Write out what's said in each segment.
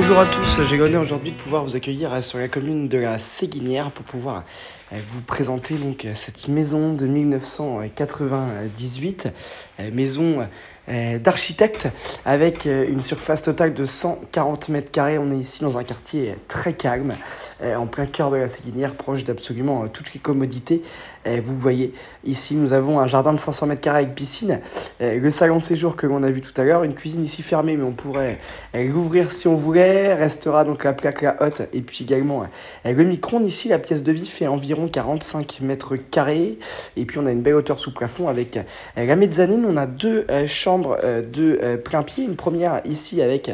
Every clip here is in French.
Bonjour à tous, j'ai l'honneur aujourd'hui de pouvoir vous accueillir sur la commune de la Séguinière pour pouvoir vous présenter donc cette maison de 1998, maison d'architecte avec une surface totale de 140 mètres carrés. On est ici dans un quartier très calme, en plein cœur de la Séguinière, proche d'absolument toutes les commodités. Vous voyez, ici nous avons un jardin de 500 mètres carrés avec piscine, le salon séjour que l'on a vu tout à l'heure, une cuisine ici fermée mais on pourrait l'ouvrir si on voulait, restera donc la plaque la hotte et puis également le micro-ondes. Ici la pièce de vie fait environ 45 mètres carrés et puis on a une belle hauteur sous plafond avec la mezzanine. On a deux chambres de plein pied, une première ici avec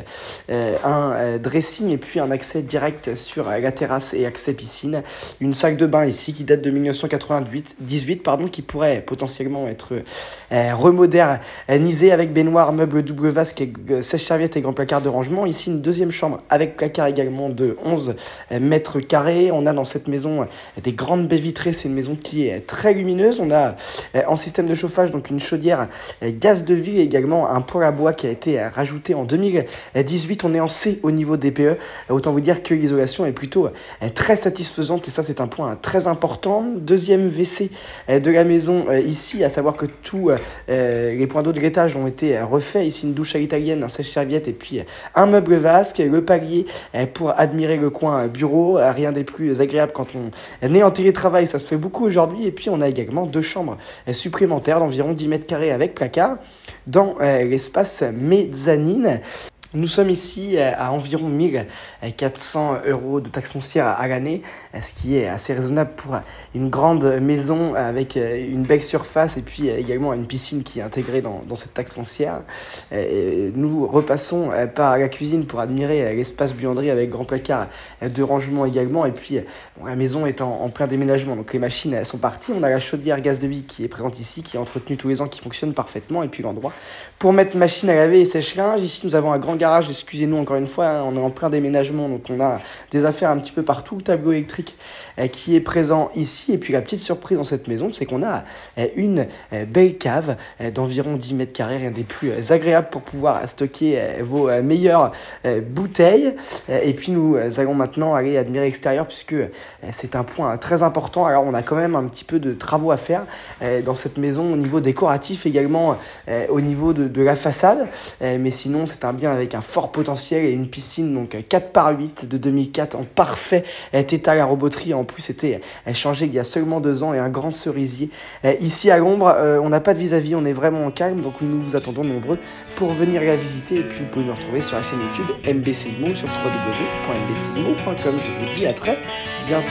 un dressing et puis un accès direct sur la terrasse et accès piscine, une salle de bain ici qui date de 1918 qui pourrait potentiellement être remodernisée avec baignoire, meubles double vasque, sèche-serviette et grand placard de rangement. Ici une deuxième chambre avec placard également de 11 mètres carrés. On a dans cette maison des grandes baies vitrées, c'est une maison qui est très lumineuse. On a en système de chauffage donc une chaudière gaz de vie et également un poêle à bois qui a été rajouté en 2018. On est en C au niveau des PE, autant vous dire que l'isolation est plutôt très satisfaisante et ça c'est un point très important. Deuxième WC de la maison ici, à savoir que tous les points d'eau de l'étage ont été refaits. Ici une douche à l'italienne, un sèche-serviette et puis un meuble vasque, le palier pour admirer le coin bureau. Rien des plus agréable quand on est en télétravail, ça se fait beaucoup aujourd'hui. Et puis on a également deux chambres supplémentaires d'environ 10 mètres carrés avec placard dans l'espace mezzanine. Nous sommes ici à environ 1400 € de taxe foncière à l'année, ce qui est assez raisonnable pour une grande maison avec une belle surface et puis également une piscine qui est intégrée dans cette taxe foncière. Nous repassons par la cuisine pour admirer l'espace buanderie avec grand placard de rangement également. Et puis la maison est en plein déménagement, donc les machines sont parties. On a la chaudière gaz de vie qui est présente ici, qui est entretenue tous les ans, qui fonctionne parfaitement. Et puis l'endroit pour mettre machine à laver et sèche-linge. Ici nous avons un grand garage, excusez-nous encore une fois, hein, on est en plein déménagement, donc on a des affaires un petit peu partout. Le tableau électrique qui est présent ici. Et puis la petite surprise dans cette maison, c'est qu'on a une belle cave d'environ 10 mètres carrés, rien des plus agréables pour pouvoir stocker vos meilleures bouteilles. Et puis nous allons maintenant aller admirer l'extérieur puisque c'est un point très important. Alors on a quand même un petit peu de travaux à faire dans cette maison au niveau décoratif, également au niveau de la façade, mais sinon c'est un bien avec un fort potentiel et une piscine donc 4x8 de 2004 en parfait état. La roboterie en plus était changée il y a seulement 2 ans et un grand cerisier. Ici à l'ombre, on n'a pas de vis-à-vis, on est vraiment en calme, donc nous vous attendons nombreux pour venir la visiter. Et puis vous pouvez nous retrouver sur la chaîne YouTube MBC Immo sur www.mbcimmo.com. Je vous dis à très bientôt.